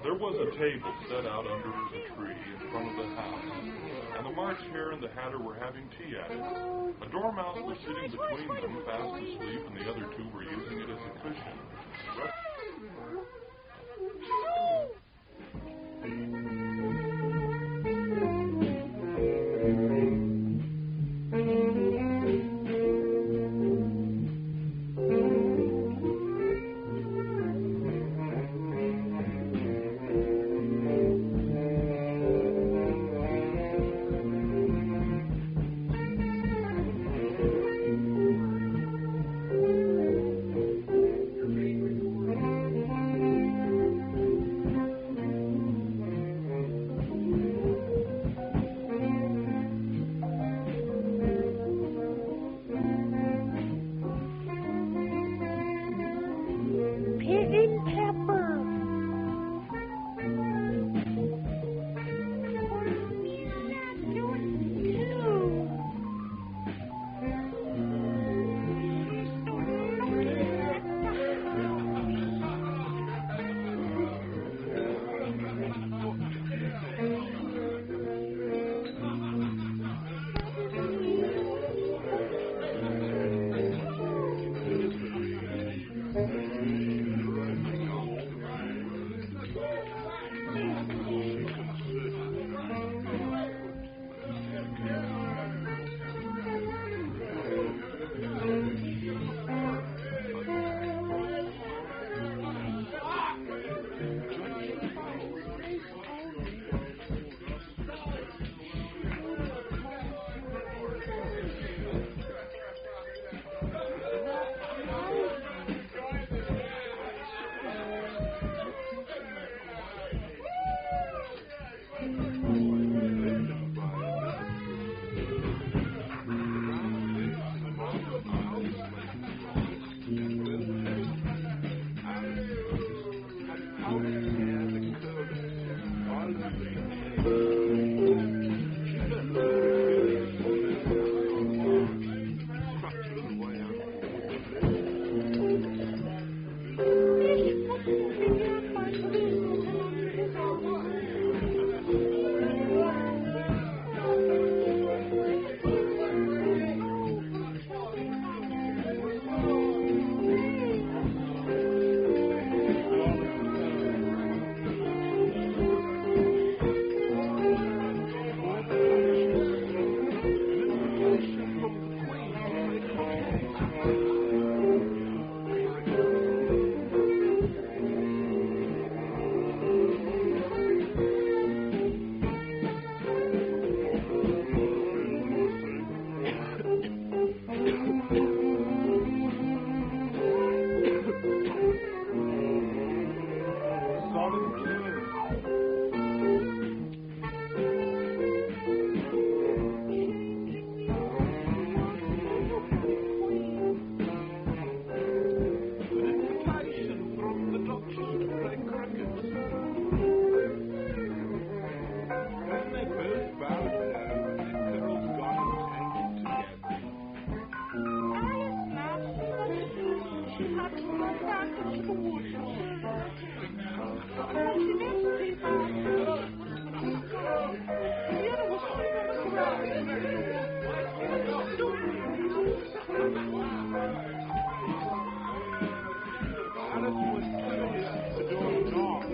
There was a table set out under the tree in front of the house, and the March Hare and the Hatter were having tea at it. A dormouse was sitting between them, fast asleep, and the other two were using it as a cushion. she had to run back into the woods. And when she next came back, he was gone. The other was sitting on the ground. Alice went clearly up to the door and knocked.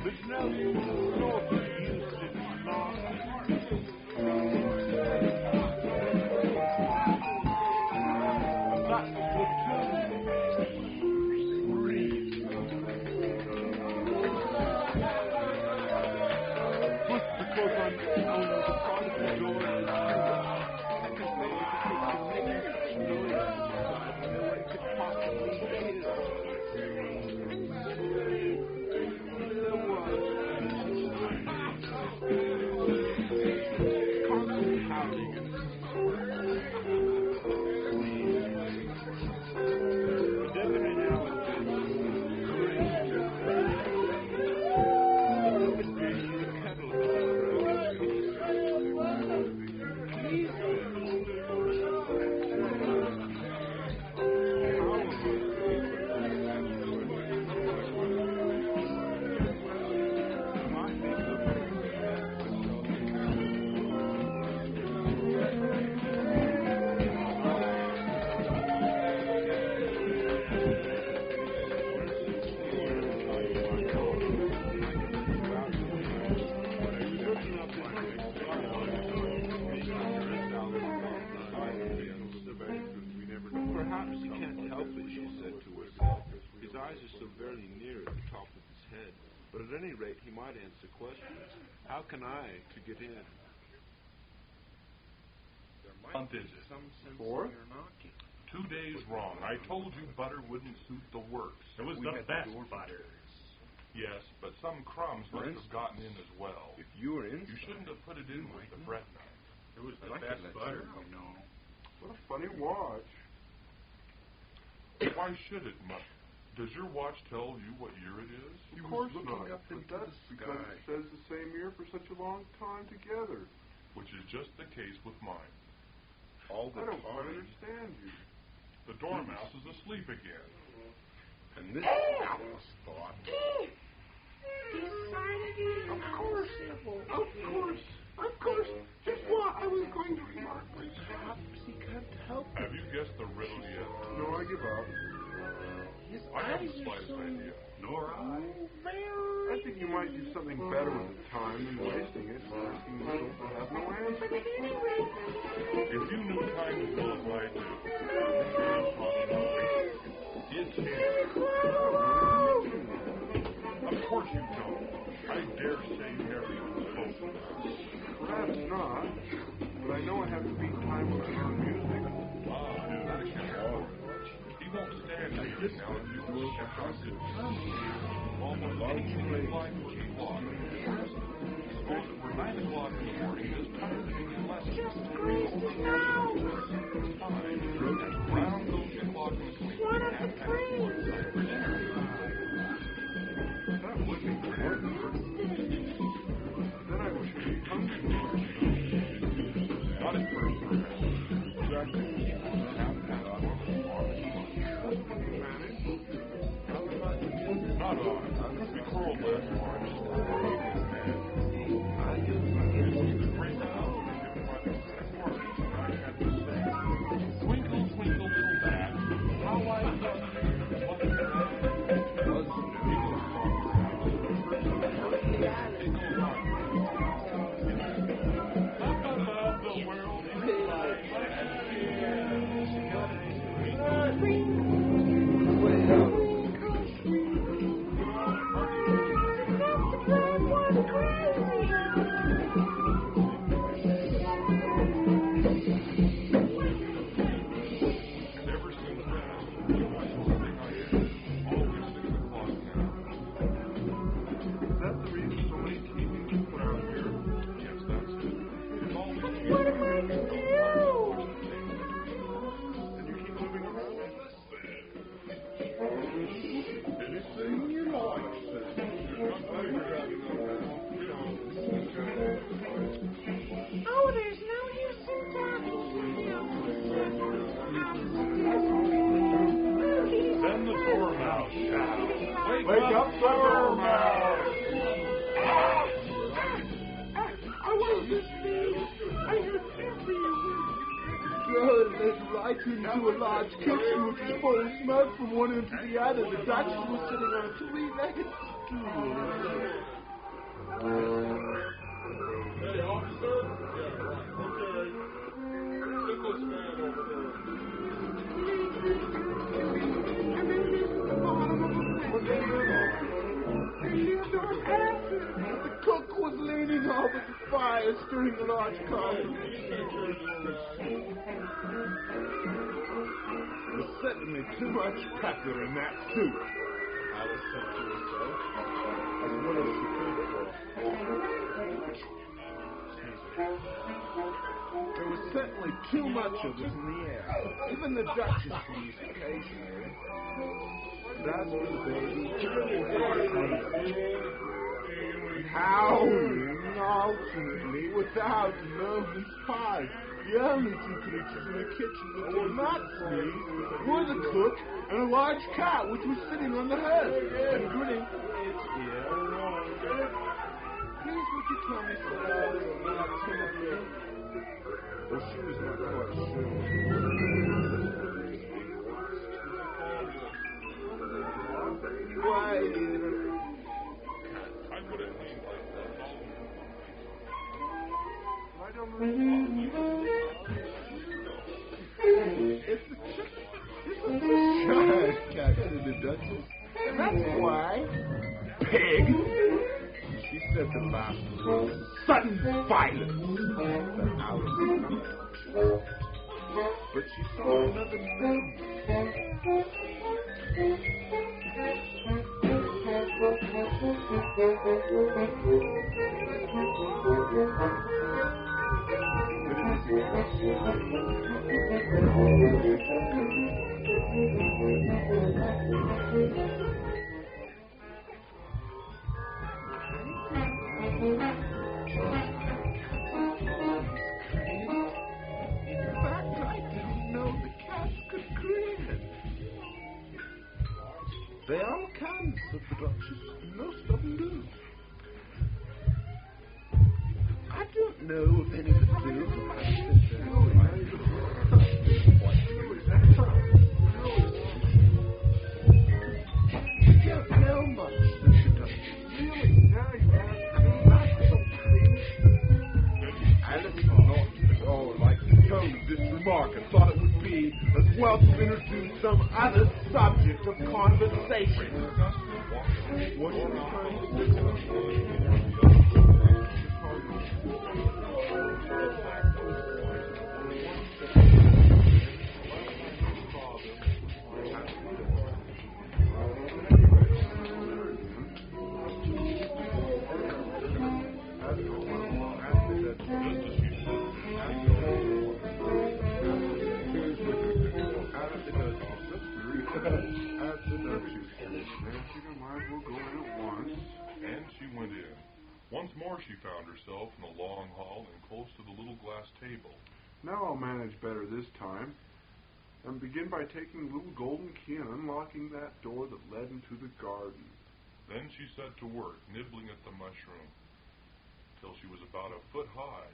There's no good use in knocking. That's the platoon. Just because I'm on the front of the door and I can say it makes a noise inside and no one could possibly hear. There was constant howling and every now and then would bring you a kettle of Perhaps he can't help it, she said to herself. His eyes are so very near at the top of his head. But at any rate, he might answer questions. How can I to get in? Month is it? 4? 2 days wrong. I told you butter wouldn't suit the works. It was the best butter. Yes, but some crumbs must have gotten in as well. If you were in, You shouldn't have put it in with the bread knife. It was the I'd like to best let butter. you I know. what a funny watch. Why should it, Mutt? Does your watch tell you what year it is? Of course looking not. up But into that's the because sky. it says the same year for such a long time together. Which is just the case with mine. All the I don't quite time. understand you. The dormouse is asleep again. And this Alice thought. Of course, Sybil. Of course. Just what I was going to remark. Perhaps he can't help it. Have you guessed the riddle yet? No, I give up. His I haven't eyes the are slightest so idea. Nor I. very... I think you might do something better with the time than wasting it asking riddles that have no answer. But at any rate, If you knew time as well as I do, it's here. Of course you don't. I dare say you never even spoke to us. Perhaps not, but I know I have to beat time when I learn music. That accounts for it. He won't stand here now if you will kept on doing it. Almost anything in life was a clock. Suppose it were 9 o'clock in the morning, this time taking lessons. just crazy now. Fine. And round goes the clock in the clean. One of the three. For dinner. That would be great. Then I wish I'd be hungry. Not at first, perhaps. Exactly. Half past 1 o'clock. What can you manage? Not on. We quarreled last March. It was the great melody given by the party. I had to say, twinkle, twinkle, little bat, how I love you. What the Up above the world is like Ever since then, it was something I did. Always 6 o'clock now. Is that the reason so many TVs are put out here? Yes, that's it. It's always What am I to do? And you keep moving around? anything you like, Oh, there's no use in talking to him. thou shalt. Wake up, Dormouse! I wasn't asleep. I heard every word. Girl led right into a large kitchen which was full of smoke from one end to the other. The Duchess was sitting on a three-legged stool. Hey, officer? Yeah, right. Okay. Get this man over there. And then this is the bottom of the They lived on acid. The cook was leaning over the fire, stirring a large coffee. There's certainly too much pepper in that soup, Alice said to herself, as well as she could for. There was certainly too much of it in the air. Even the Duchess sneezed occasionally. And as for the baby, howling alternately without a moment's pause. The only two creatures in the kitchen that did not sneeze were the cook and a large cat which was sitting on the hearth and grinning its ear. Please would you tell me something about Timothy? Well, she was not quite sure. Why? I put it clean like that. I don't know. It's a cat, the Duchess. That's why. Pig! She said the last word with sudden violence. But Alice did not touch. But she saw another thing. They all can, said the Duchess. Most of them do. I don't know if any that do. I don't know much, said the Duchess. Really? Now you ask me like something. Alice did not at all like the tone of this remark and thought it would be as well to introduce some other subject of conversation. What she was trying to do. And she went in. Once more she found herself in the long hall and close to the little glass table. Now I'll manage better this time. And begin by taking the little golden key and unlocking that door that led into the garden. Then she set to work, nibbling at the mushroom, till she was about a foot high.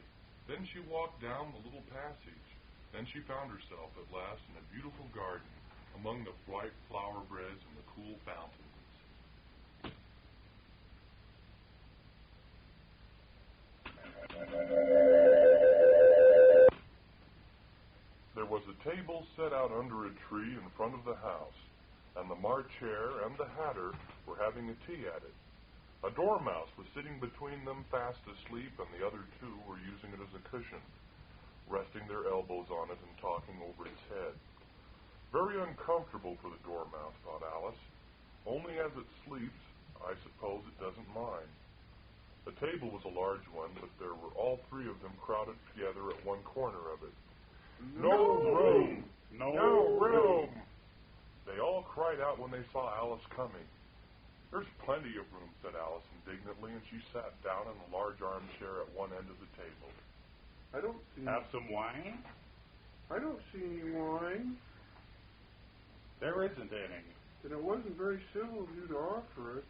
Then she walked down the little passage. Then she found herself at last in a beautiful garden, among the bright flower beds and the cool fountains. There was a table set out under a tree in front of the house, and the March Hare and the Hatter were having a tea at it. A dormouse was sitting between them fast asleep, and the other two were using it as a cushion, resting their elbows on it and talking over its head. Very uncomfortable for the dormouse, thought Alice. Only as it sleeps, I suppose it doesn't mind. The table was a large one, but there were all three of them crowded together at one corner of it. No room! No room! They all cried out when they saw Alice coming. There's plenty of room, said Alice indignantly, and she sat down in a large armchair at one end of the table. I don't see... Have some wine? I don't see any wine. There isn't any. Then it wasn't very civil of you to offer it.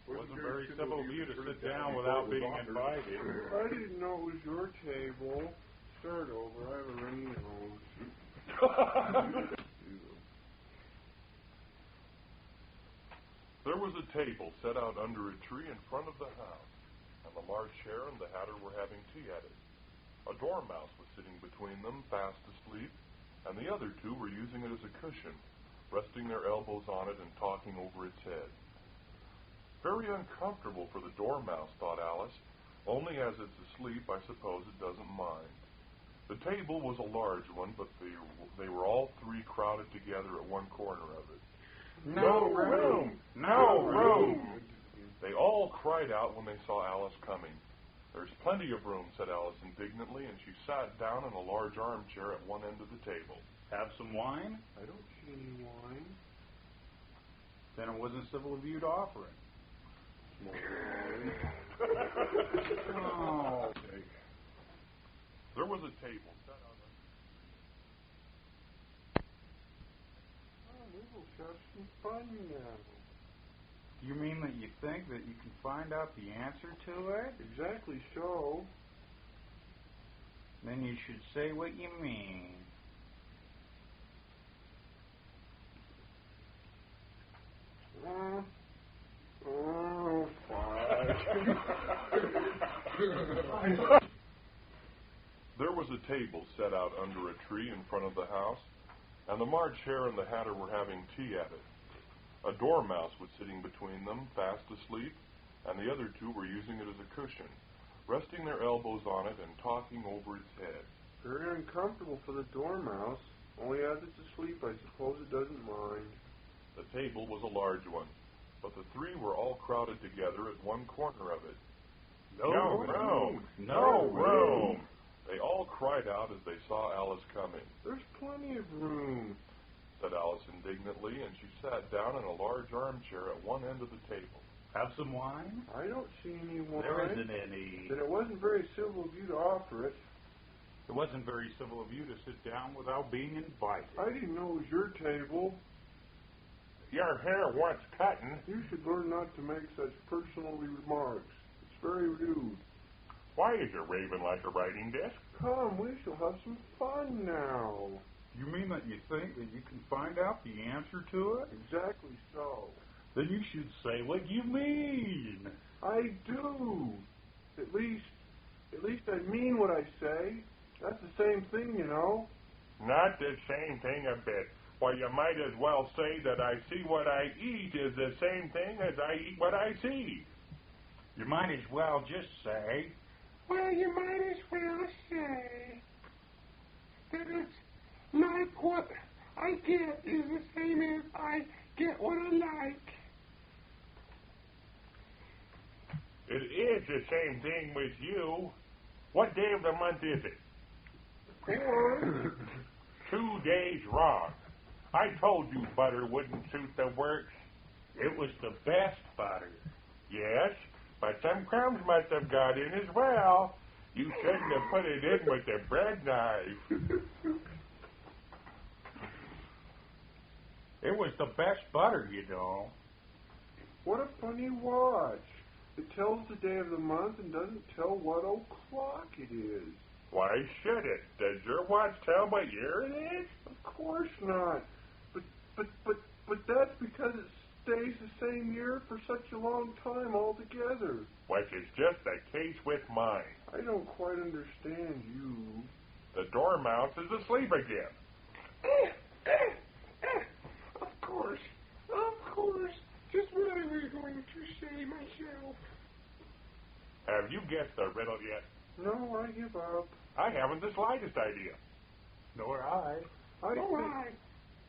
Wasn't very civil of you to sit down without being invited. I didn't know it was your table. Start over. I have a runny nose. There was a table set out under a tree in front of the house, and the March Hare and the Hatter were having tea at it. A dormouse was sitting between them, fast asleep, and the other two were using it as a cushion, resting their elbows on it and talking over its head. Very uncomfortable for the dormouse, thought Alice. Only as it's asleep, I suppose it doesn't mind. The table was a large one, but they were all three crowded together at one corner of it. No room! No room! They all cried out when they saw Alice coming. There's plenty of room, said Alice indignantly, and she sat down in a large armchair at one end of the table. Have some wine? I don't see any wine. Then it wasn't civil of you to offer it. Oh. There was a table set out on... We will have some fun now. You mean that you think that you can find out the answer to it? Exactly so. Then you should say what you mean. There was a table set out under a tree in front of the house, and the March Hare and the Hatter were having tea at it. A dormouse was sitting between them, fast asleep, and the other two were using it as a cushion, resting their elbows on it and talking over its head. Very uncomfortable for the dormouse. Only as it's asleep, I suppose it doesn't mind. The table was a large one, but the three were all crowded together at one corner of it. No room! No room! They all cried out as they saw Alice coming. There's plenty of room, said Alice indignantly, and she sat down in a large armchair at one end of the table. Have some wine? I don't see any wine. There isn't any. Then it wasn't very civil of you to offer it. It wasn't very civil of you to sit down without being invited. I didn't know it was your table. Your hair wants cutting. You should learn not to make such personal remarks. It's very rude. Why is your raven like a writing desk? Come, we shall have some fun now. You mean that you think that you can find out the answer to it? Exactly so. Then you should say what you mean. I do. At least I mean what I say. That's the same thing, you know. Not the same thing a bit. Why, you might as well say that I see what I eat is the same thing as I eat what I see. You might as well just say... Well, you might as well say that it's like what I get is the same as I get what I like. It is the same thing with you. What day of the month is it? 2 days wrong. I told you butter wouldn't suit the works. It was the best butter. Yes, but some crumbs must have got in as well. You shouldn't have put it in with the bread knife. It was the best butter, you know. What a funny watch. It tells the day of the month and doesn't tell what o'clock it is. Why should it? Does your watch tell what year it is? Of course not. But that's because it stays the same year for such a long time altogether. Which is just the case with mine. I don't quite understand you. The dormouse is asleep again. Of course. Just what I was going to say myself. Have you guessed the riddle yet? No, I give up. I haven't the slightest idea. Nor I.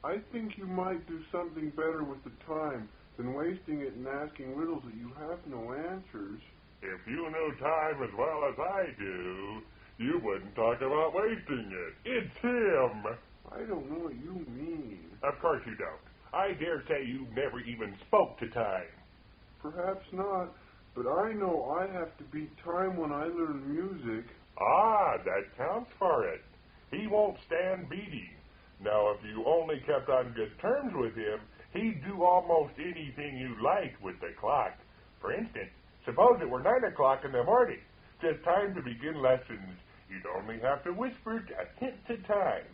I think you might do something better with the time than wasting it and asking riddles that you have no answers. If you knew time as well as I do, you wouldn't talk about wasting it. It's him. I don't know what you mean. Of course you don't. I dare say you never even spoke to time. Perhaps not, but I know I have to beat time when I learn music. Ah, that counts for it. He won't stand beating. Now, if you only kept on good terms with him, he'd do almost anything you liked with the clock. For instance, suppose it were 9 o'clock in the morning, just time to begin lessons. You'd only have to whisper a hint at time,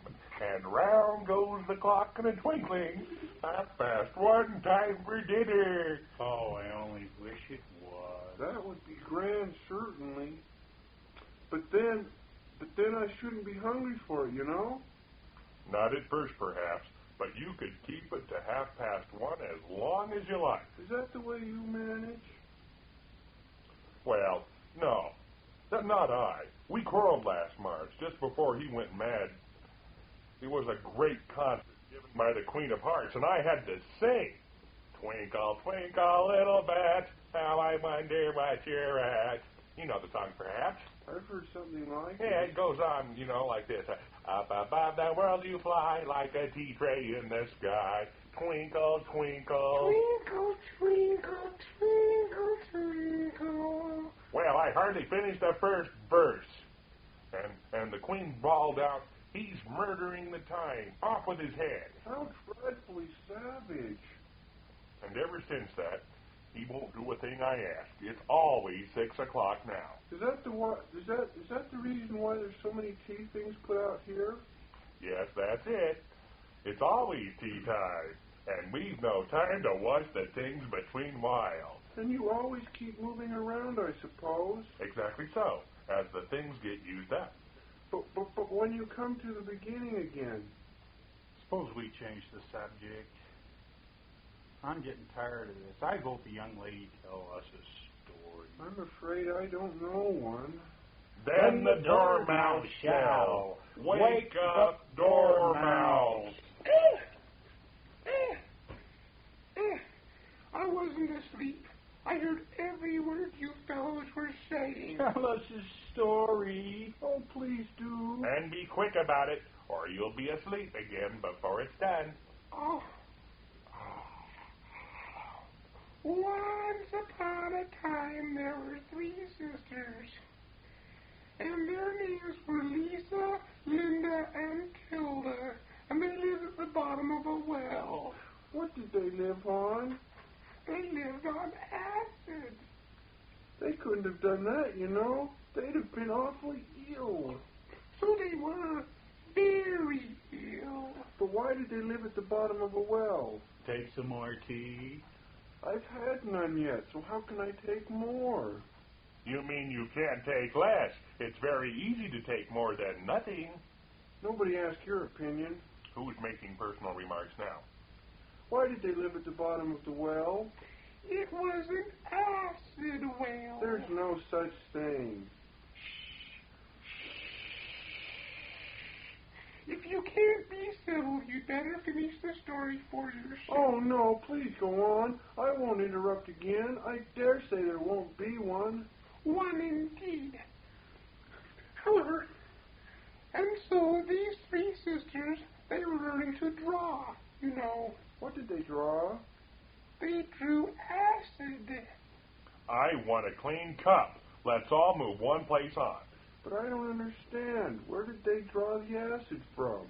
and round goes the clock in a twinkling. 1:30, time for dinner. Oh, I only wish it was. That would be grand, certainly. But then I shouldn't be hungry for it, you know? Not at first, perhaps, but you could keep it to 1:30 as long as you like. Is that the way you manage? Well, no, not I. We quarreled last March, just before he went mad. It was a great concert given by the Queen of Hearts, and I had to sing. Twinkle, twinkle, little bat, how I wonder what you're at. You know the song, perhaps? I've heard something like Yeah, it goes on, like this. Up above the world you fly, like a tea tray in the sky. Twinkle, twinkle. Twinkle, twinkle, twinkle, twinkle. Well, I hardly finished the first verse. And the Queen bawled out, he's murdering the time. Off with his head. How dreadfully savage. And ever since that, he won't do a thing I ask. It's always 6 o'clock now. Is that the reason why there's so many tea things put out here? Yes, that's it. It's always tea time. And we've no time to watch the things between whiles. And you always keep moving around, I suppose. Exactly so, as the things get used up. But when you come to the beginning again. Suppose we change the subject. I'm getting tired of this. I hope a young lady tell us a story. I'm afraid I don't know one. Then the dormouse shall. Wake up, dormouse. I wasn't asleep. I heard every word you fellows were saying. Tell us a story. Oh, please do. And be quick about it, or you'll be asleep again before it's done. Oh. Once upon a time, there were 3 sisters, and their names were Lisa, Linda, and Tilda, and they lived at the bottom of a well. What did they live on? They lived on acid. They couldn't have done that, you know. They'd have been awfully ill. So they were very ill. But why did they live at the bottom of a well? Take some more tea. I've had none yet, so how can I take more? You mean you can't take less? It's very easy to take more than nothing. Nobody asked your opinion. Who's making personal remarks now? Why did they live at the bottom of the well? It was an acid well. There's no such thing. If you can't be civil, you'd better finish the story for yourself. Oh, no, please go on. I won't interrupt again. I dare say there won't be one. One indeed. However, and so these 3 sisters, they were learning to draw, you know. What did they draw? They drew acid. I want a clean cup. Let's all move one place on. But I don't understand. Where did they draw the acid from?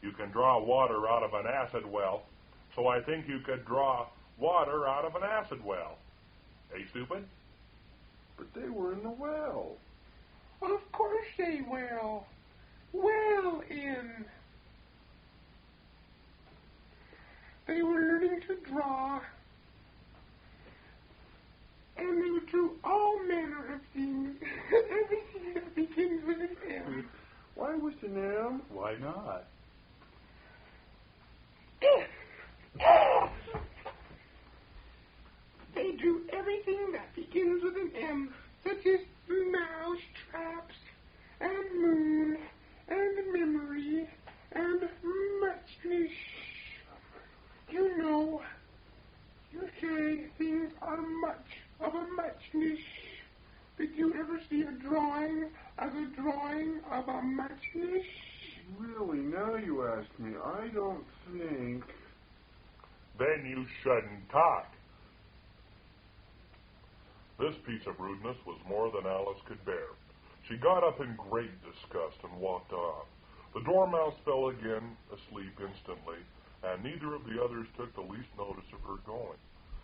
You can draw water out of an acid well, so I think you could draw water out of an acid well. Hey, stupid? But they were in the well. Of course they will. Well in. They were learning to draw, and they drew all manner of things. Everything that begins with an M. Why with an M? Why not? They drew everything that begins with an M, such as mouse traps, and moon, and memory, and muchness. You know, you say things are much of a muchness. Did you ever see a drawing as a drawing of a muchness? Really, now you ask me. I don't think... Then you shouldn't talk. This piece of rudeness was more than Alice could bear. She got up in great disgust and walked on. The Dormouse fell again asleep instantly, and neither of the others took the least notice of her going,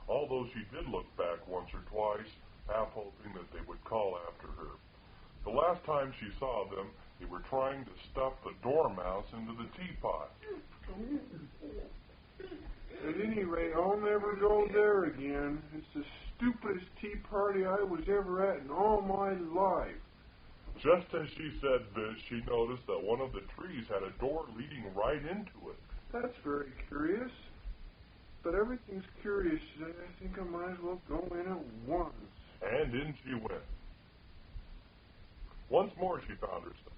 although she did look back once or twice, half hoping that they would call after her. The last time she saw them, they were trying to stuff the Dormouse into the teapot. At any rate, I'll never go there again. It's the stupidest tea party I was ever at in all my life. Just as she said this, she noticed that one of the trees had a door leading right into it. That's very curious. But everything's curious today. I think I might as well go in at once. And in she went. Once more she found herself.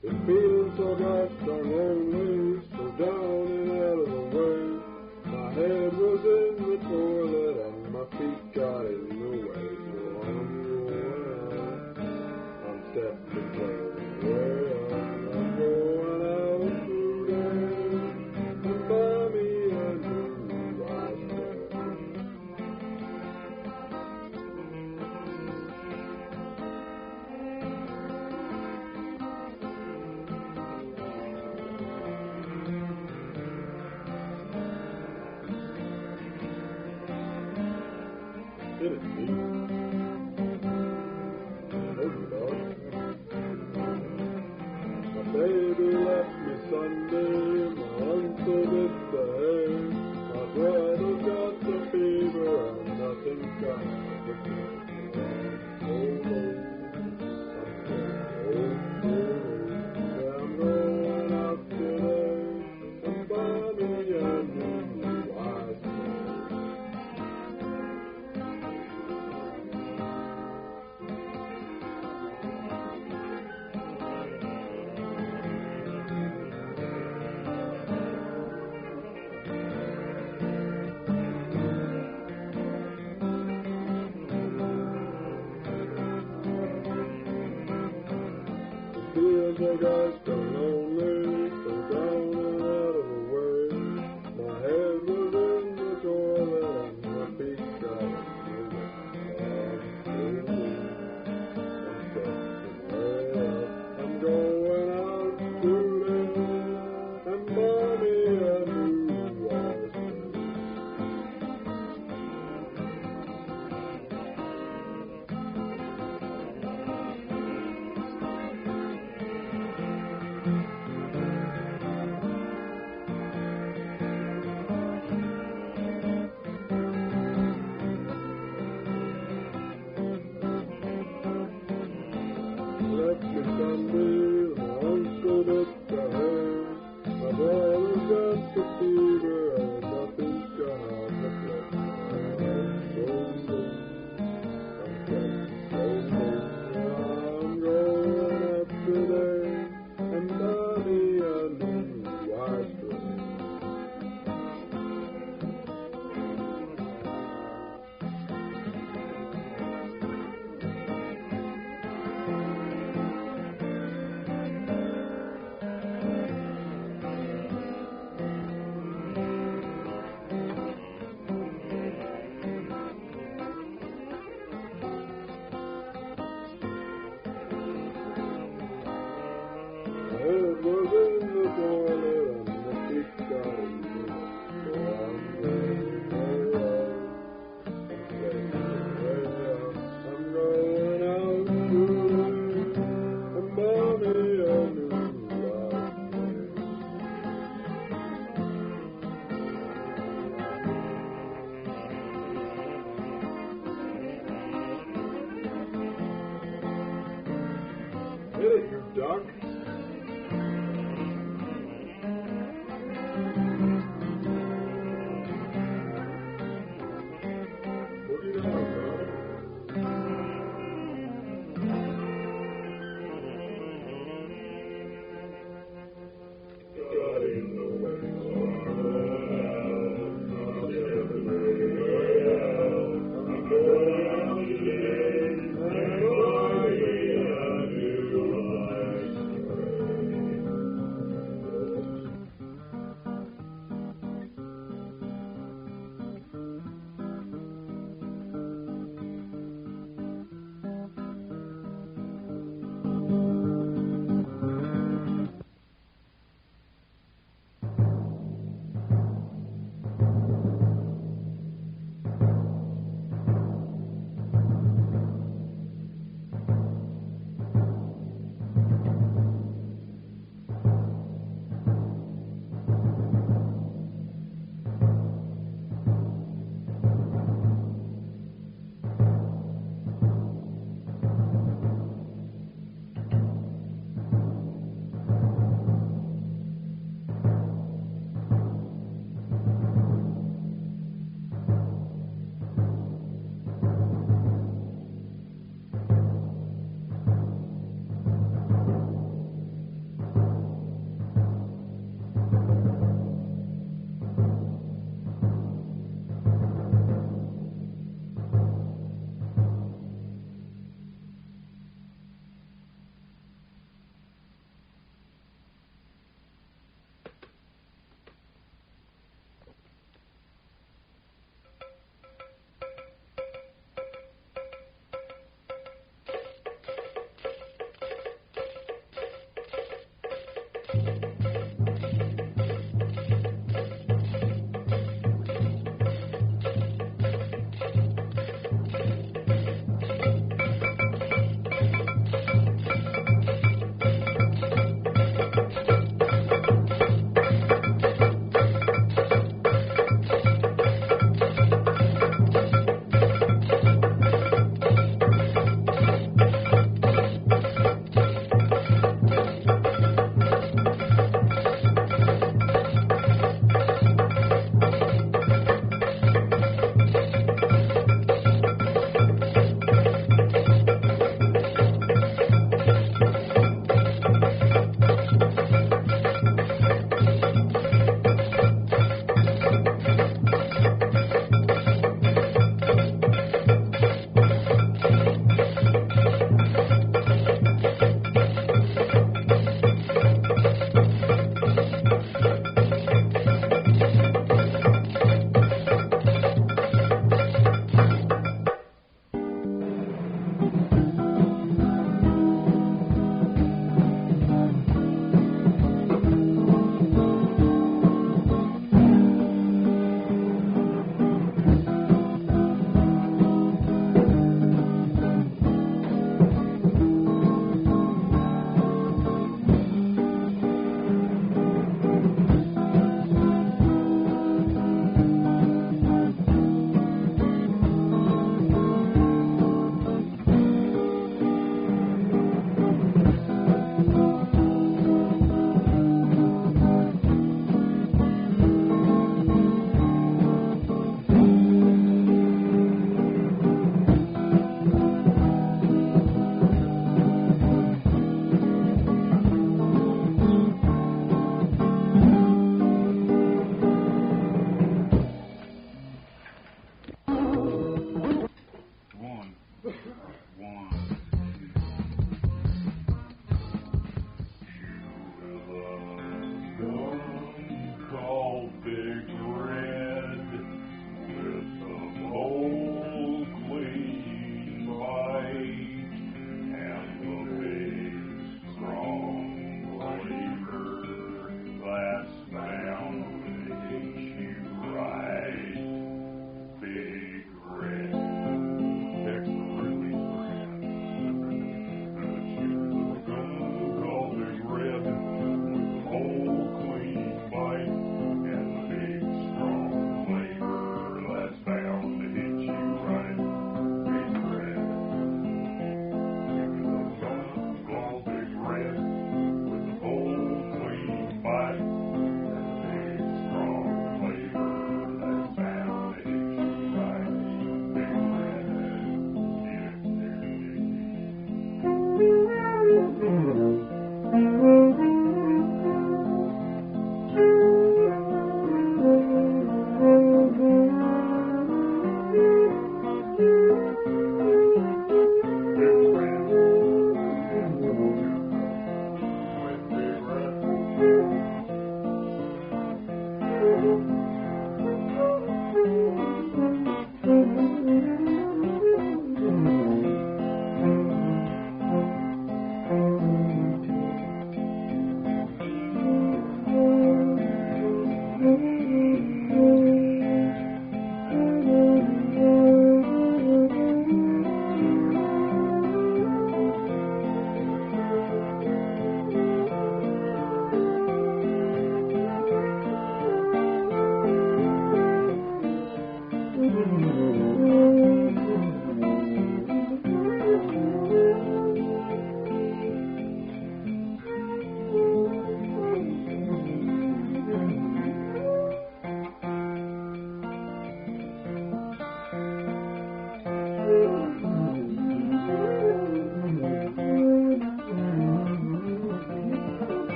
It's feeling so dark, so lonely, so down and out of the way. My head was in the toilet and my feet got in the way. So I'm going out, I'm stepping way out. I'm going out today and buy me a new iPhone. Hit it, Steve. There you go. My baby left me Sunday, my uncle did the hay. My brother got the fever and nothing's gonna fix it. Oh, yeah, I'm going out today and buy me a new iPhone. Feels like I so lonely, so down and out of the way. My head was in the toilet and my feet got in the I'm going out today and buy me a new iPhone. Left me Sunday, my uncle did the hay. My brother got the fever and nothing's gonna fix it. I'm going out today and buy me a new iPhone. My head was in the toilet and my feet got in the way. So I'm going out, I'm going out today and buy me a new iPhone. Hit it, you duck. Boogie down, dog. Got in the way, so I'm going out. I'm stepping way out. I'm going out today and buy me a new iPhone.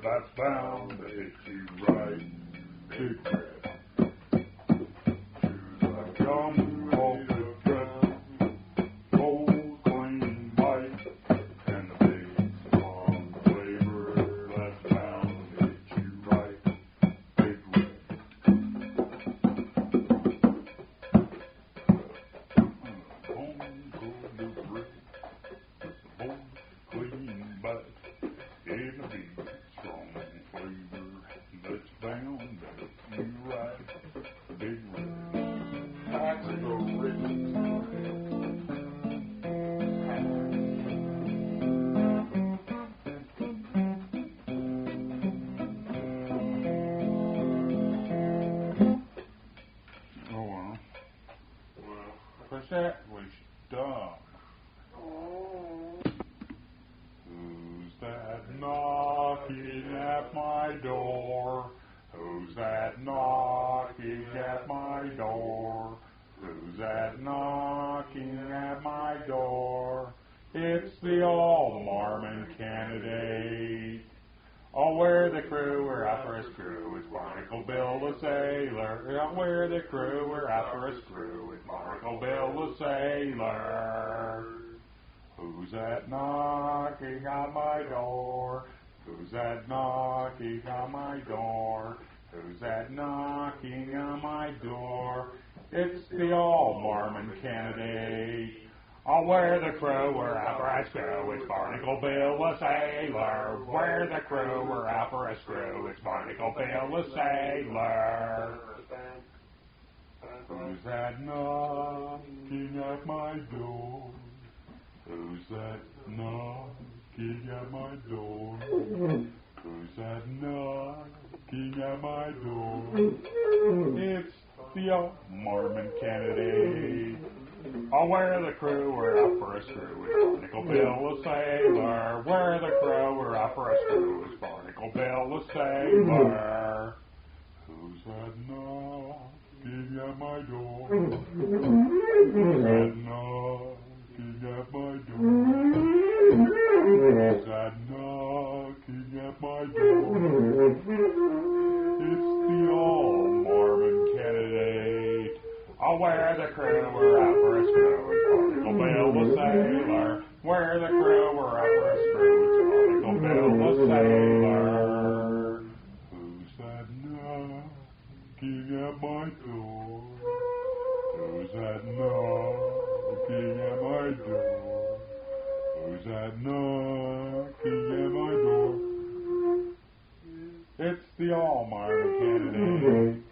That's bound to hit you right. Big red. Choose a gum off the dress. Cold, clean bite. And the big strong flavor that's bound to hit you right. Big red. Home cooked bread. Cold, clean bite. And the big strong flavor that's bound to hit you right. Big red. That's the Oh well. Cause that was dumb. Who's that knocking at my door? Who's that knocking at my door? Who's that knocking at my door? It's the all-Mormon candidate. Oh, we're the crew, we're out for a screw. It's Barnacle Bill the sailor. Oh, we're the crew, we're out for a screw. It's Barnacle Bill the sailor. Who's that knocking on my door? Who's that knocking on my door? Who's that knocking on my door? It's the all-Mormon candidate. Oh, we're the crew, we're out for a screw. It's Barnacle Bill the sailor. We're the crew, we're out for a screw. It's Barnacle Bill the sailor. Who's that knocking at my door? Who's that knocking at my door? Who's that knocking at my door? It's the all-Mormon candidate. Oh, we're the crew, we're out for a screw. It's Barnacle Bill the sailor. We're the crew, we're out for a screw. It's Barnacle Bill the sailor. Who's that knocking at my door? Who's that knocking at my door? Who's that knocking at my door? It's the all-Mormon candidate. Oh, we're the crew, we're out for a screw. It's Barnacle Bill the sailor. We're the crew, we're out for a screw. It's Barnacle Bill the sailor. Who's that knocking at my door? Who's that knocking at my door? Who's that knocking at my door? It's the all-Mormon candidate.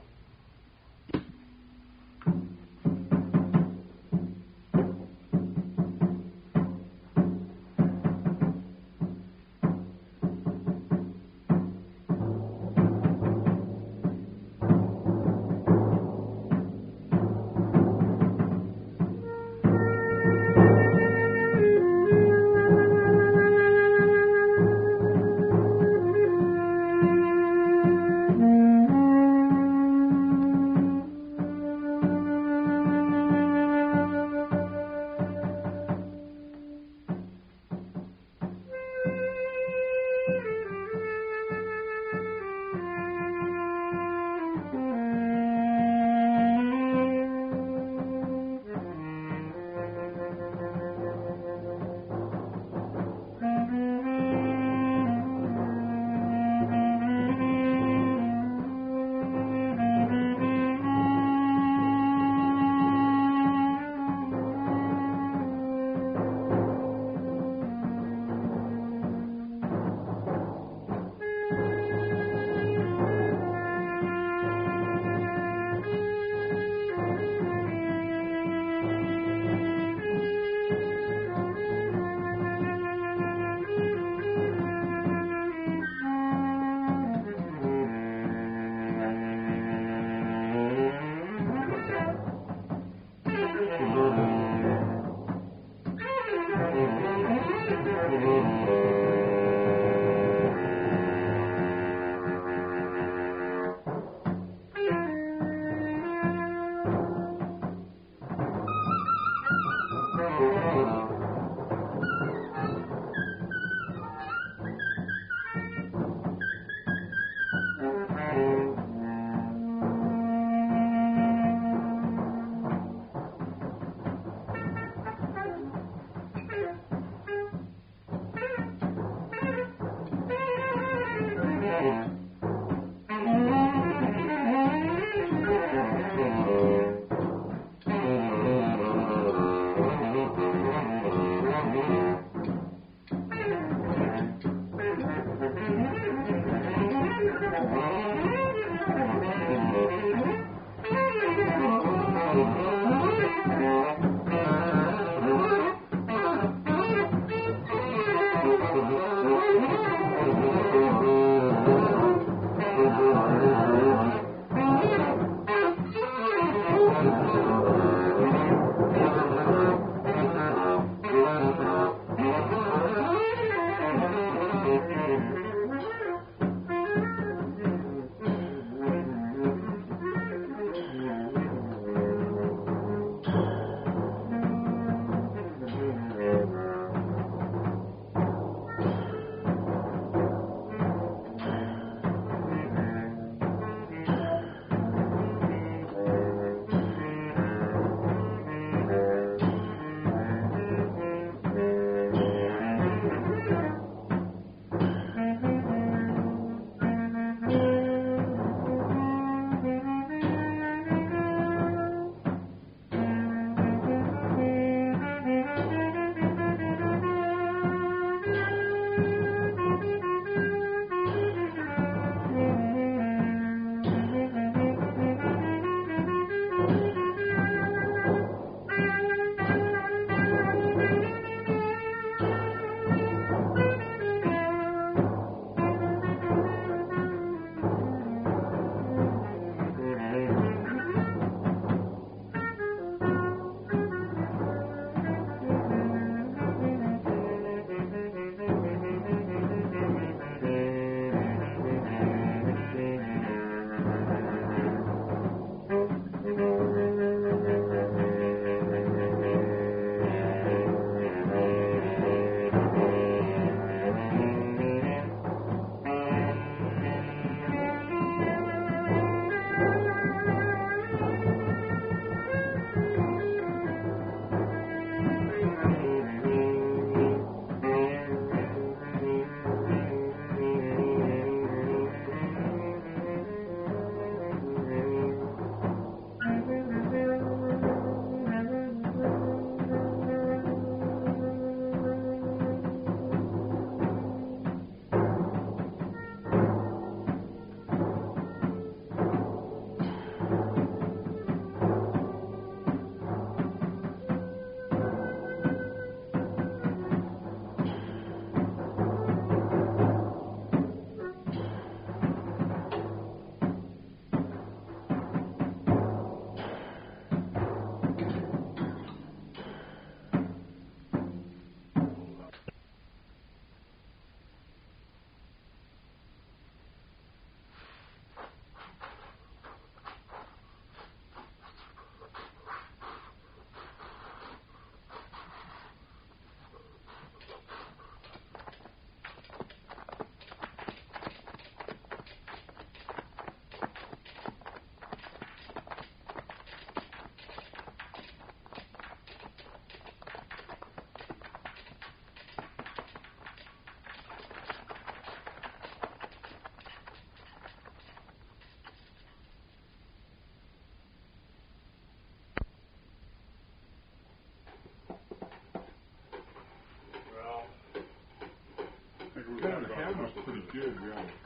pretty good, yeah.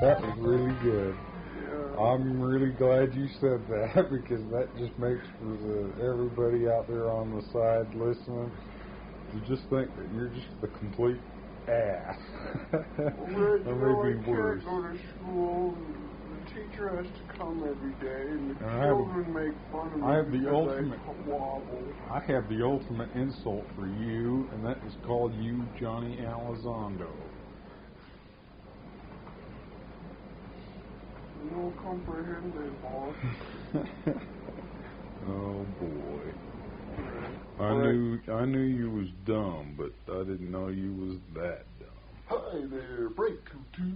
That was really good. Yeah. I'm really glad you said that because that just makes for everybody out there on the side listening to just think that you're just the complete ass. Well, or maybe I worse. can't go to school. The teacher has to come every day, and the And children make fun of me I have the because ultimate- I wobble. I have the ultimate insult for you, and that is called you Johnny Elizondo. No comprehende, boss. Oh boy. I Alright. knew you was dumb, but I didn't know you was that dumb. Hi there, break two.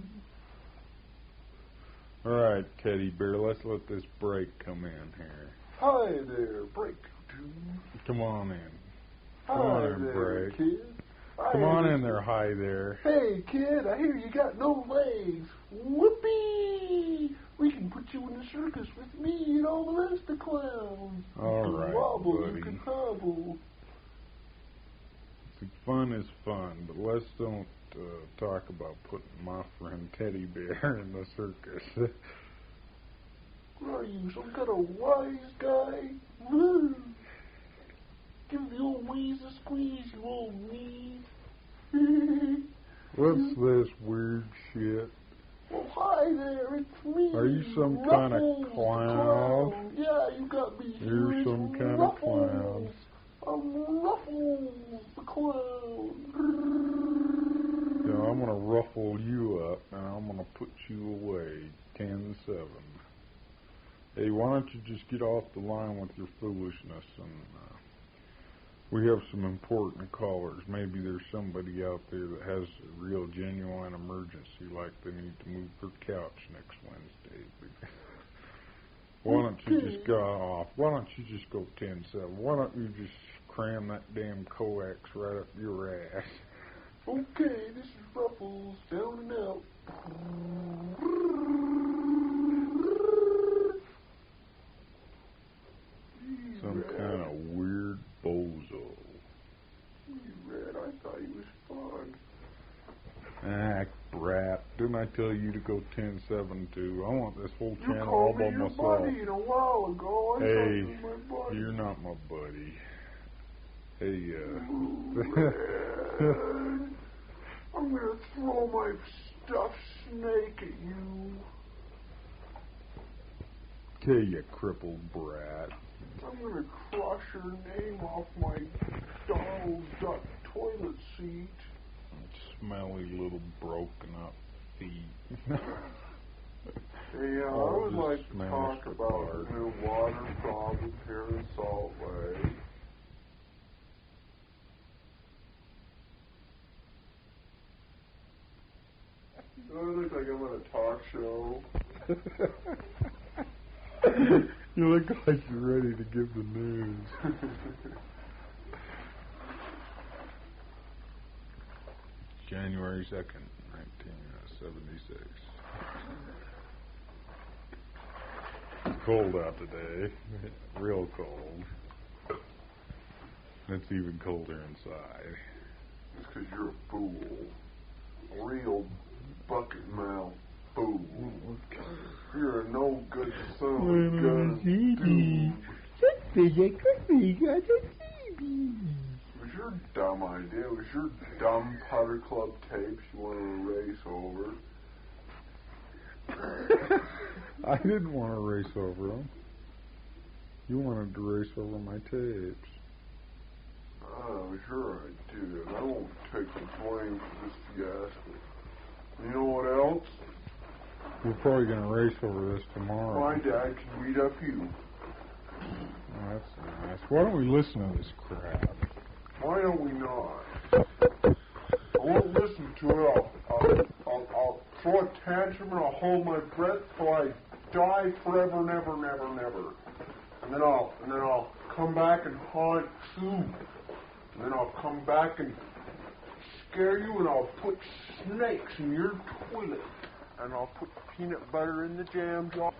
Alright, Teddy Bear, let's let this break come in here. Hi there, break two. Come on in. Hi Come on in, there, break. kid. Come on in there, hi there. Hey, kid, I hear you got no legs. Whoopee! We can put you in the circus with me and all the rest of the clowns. All you right, can wobble, buddy. you can hobble. Fun is fun, but let's don't talk about putting my friend Teddy Bear in the circus. What are you, some kind of wise guy? Woo. Give the old wheeze a squeeze, you old wheeze. What's this weird shit? Well, hi there, it's me. Are you some kind of Ruffles the clown? Yeah, you got me here. You're It's some kind of Ruffles. clown. I'm Ruffles the clown. You know, I'm gonna ruffle you up, and I'm gonna put you away 10-7. Hey, why don't you just get off the line with your foolishness, and we have some important callers. Maybe there's somebody out there that has a real genuine emergency, like they need to move their couch next Wednesday. Why don't you just go off? Why don't you just go 10-7? Why don't you just cram that damn coax right up your ass? Okay, this is Ruffles, down and out. Some kind of weird bozo. Red, I thought he was fun. Ah, brat. Didn't I tell you to go 10-7 too? I want this whole You channel all called by me your myself. buddy a while ago. I thought Hey, you were my buddy. you're not my buddy. Hey, Red. I'm gonna throw my stuffed snake at you. okay, you crippled brat. I'm gonna cross your name off my Donald Duck toilet seat. Smelly little broken up feet. Hey, I All would just like to smashed talk about apart. the water problem here in Salt Lake. Do I look like I'm on a talk show? You look like you're ready to give the news. January 2nd, 1976. It's cold out today. Real cold. It's even colder inside. It's 'cause you're a fool. A real bucket mouth fool. You're a no good son of a gun. Dude. It was your dumb idea. It was your dumb Powder Club tapes you wanted to race over. I didn't want to race over them. You wanted to race over my tapes. Oh, sure I did. I won't take the blame for this fiasco. You know what else? We're probably going to race over this tomorrow. My dad can beat up you. Oh, that's nice. Why don't we listen to this crap? Why don't we not? I won't listen to it. I'll throw a tantrum and I'll hold my breath till I die forever, never, never, never. And then I'll come back and haunt you. And then I'll come back and scare you, and I'll put snakes in your toilet. And I'll put peanut butter in the jam jar.